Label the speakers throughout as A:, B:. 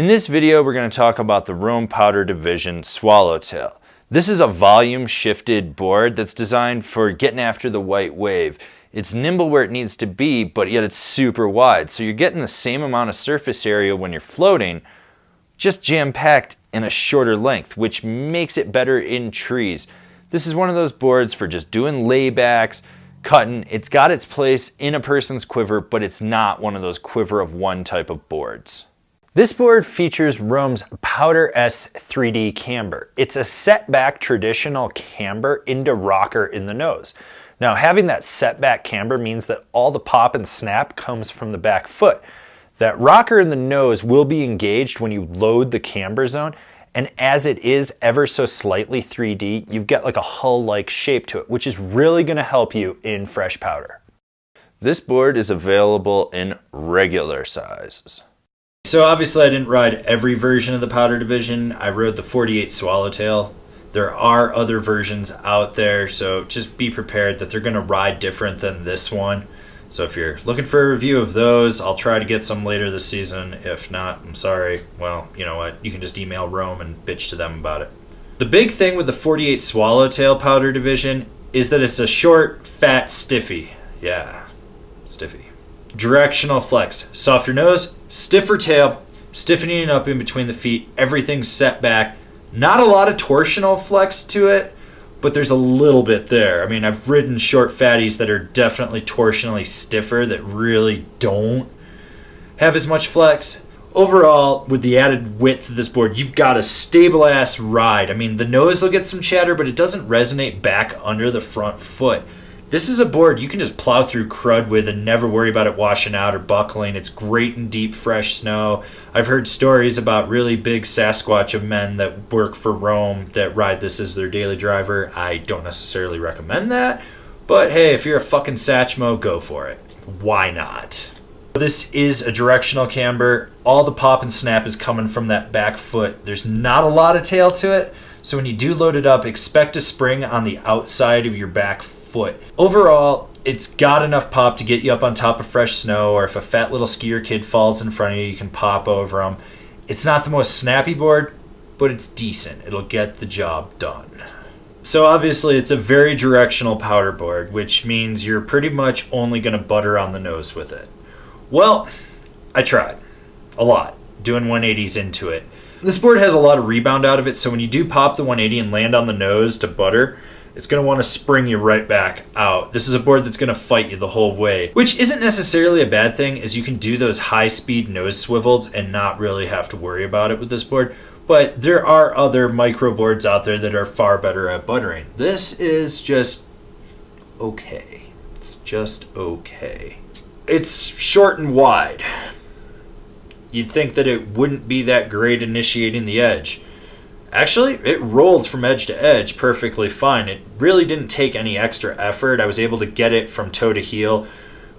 A: In this video, we're going to talk about the Rome Powder Division Swallowtail. This is a volume shifted board that's designed for getting after the white wave. It's nimble where it needs to be, but yet it's super wide. So you're getting the same amount of surface area when you're floating, just jam-packed in a shorter length, which makes it better in trees. This is one of those boards for just doing laybacks, cutting. It's got its place in a person's quiver, but it's not one of those quiver of one type of boards. This board features Rome's Powder S 3D camber. It's a setback traditional camber into rocker in the nose. Now, having that setback camber means that all the pop and snap comes from the back foot. That rocker in the nose will be engaged when you load the camber zone, and as it is ever so slightly 3D, you've got like a hull-like shape to it, which is really going to help you in fresh powder. This board is available in regular sizes. So obviously I didn't ride every version of the Powder Division. I rode the 48 Swallowtail. There are other versions out there, so just be prepared that they're going to ride different than this one. So if you're looking for a review of those, I'll try to get some later this season. If not, I'm sorry. Well, you know what? You can just email Rome and bitch to them about it. The big thing with the 48 Swallowtail Powder Division is that it's a short, fat stiffy. Yeah, stiffy. Directional flex. Softer nose, stiffer tail, stiffening up in between the feet. Everything's set back. Not a lot of torsional flex to it, but there's a little bit there. I mean, I've ridden short fatties that are definitely torsionally stiffer that really don't have as much flex. Overall, with the added width of this board, you've got a stable ass ride. I mean, the nose will get some chatter, but it doesn't resonate back under the front foot. This is a board you can just plow through crud with and never worry about it washing out or buckling. It's great in deep, fresh snow. I've heard stories about really big Sasquatch of men that work for Rome that ride this as their daily driver. I don't necessarily recommend that, but hey, if you're a fucking Satchmo, go for it. Why not? This is a directional camber. All the pop and snap is coming from that back foot. There's not a lot of tail to it, so when you do load it up, expect a spring on the outside of your back foot. Overall, it's got enough pop to get you up on top of fresh snow, or if a fat little skier kid falls in front of you, you can pop over them. It's not the most snappy board, but it's decent. It'll get the job done. So obviously it's a very directional powder board, which means you're pretty much only going to butter on the nose with it. Well, I tried a lot doing 180s into it. This board has a lot of rebound out of it, so when you do pop the 180 and land on the nose to butter, it's going to want to spring you right back out. This is a board that's going to fight you the whole way, which isn't necessarily a bad thing, as you can do those high-speed nose swivels and not really have to worry about it with this board. But there are other micro boards out there that are far better at buttering. This is just okay. It's just okay. It's short and wide. You'd think that it wouldn't be that great initiating the edge. Actually, it rolls from edge to edge perfectly fine. It really didn't take any extra effort. I was able to get it from toe to heel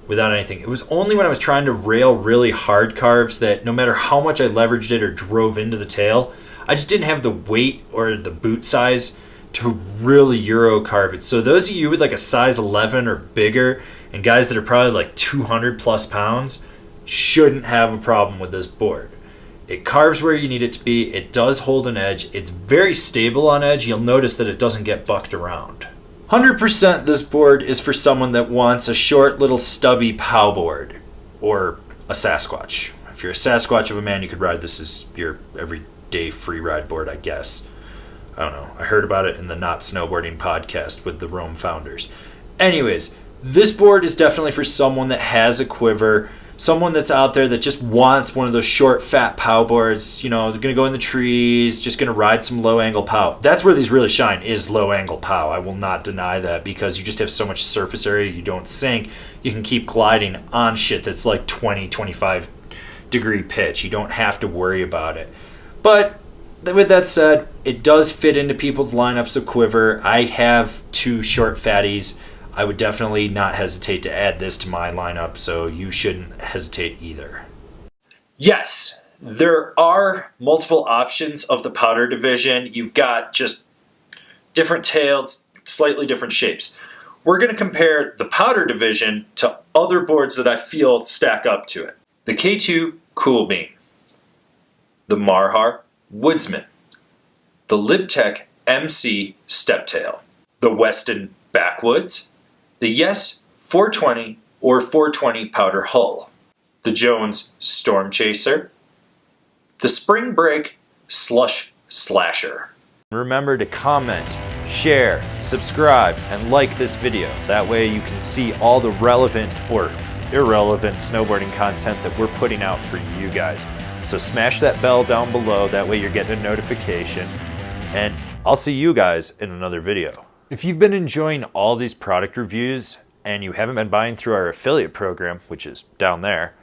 A: without anything. It was only when I was trying to rail really hard carves that no matter how much I leveraged it or drove into the tail, I just didn't have the weight or the boot size to really Euro carve it. So those of you with like a size 11 or bigger and guys that are probably like 200 plus pounds shouldn't have a problem with this board. It carves where you need it to be. It does hold an edge. It's very stable on edge. You'll notice that it doesn't get bucked around. 100% this board is for someone that wants a short little stubby pow board or a Sasquatch. If you're a Sasquatch of a man, you could ride this as your everyday free ride board, I guess. I don't know. I heard about it in the Not Snowboarding podcast with the Rome founders. Anyways, this board is definitely for someone that has a quiver, someone that's out there that just wants one of those short, fat pow boards. You know, they're going to go in the trees, just going to ride some low-angle pow. That's where these really shine, is low-angle pow. I will not deny that, because you just have so much surface area, you don't sink. You can keep gliding on shit that's like 20, 25 degree pitch. You don't have to worry about it. But with that said, it does fit into people's lineups of quiver. I have two short fatties. I would definitely not hesitate to add this to my lineup, so you shouldn't hesitate either. Yes, there are multiple options of the Powder Division. You've got just different tails, slightly different shapes. We're going to compare the Powder Division to other boards that I feel stack up to it. The K2 Cool Bean, the Marhar Woodsman, the Libtech MC Steptail, the Weston Backwoods, the Yes 420 or 420 powder hull, the Jones Storm Chaser, the Spring Break Slush Slasher. Remember to comment, share, subscribe, and like this video. That way you can see all the relevant or irrelevant snowboarding content that we're putting out for you guys. So smash that bell down below, that way you're getting a notification, and I'll see you guys in another video. If you've been enjoying all these product reviews and you haven't been buying through our affiliate program, which is down there,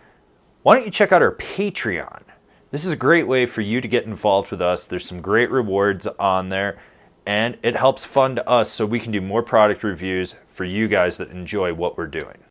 A: why don't you check out our Patreon? This is a great way for you to get involved with us. There's some great rewards on there, and it helps fund us so we can do more product reviews for you guys that enjoy what we're doing.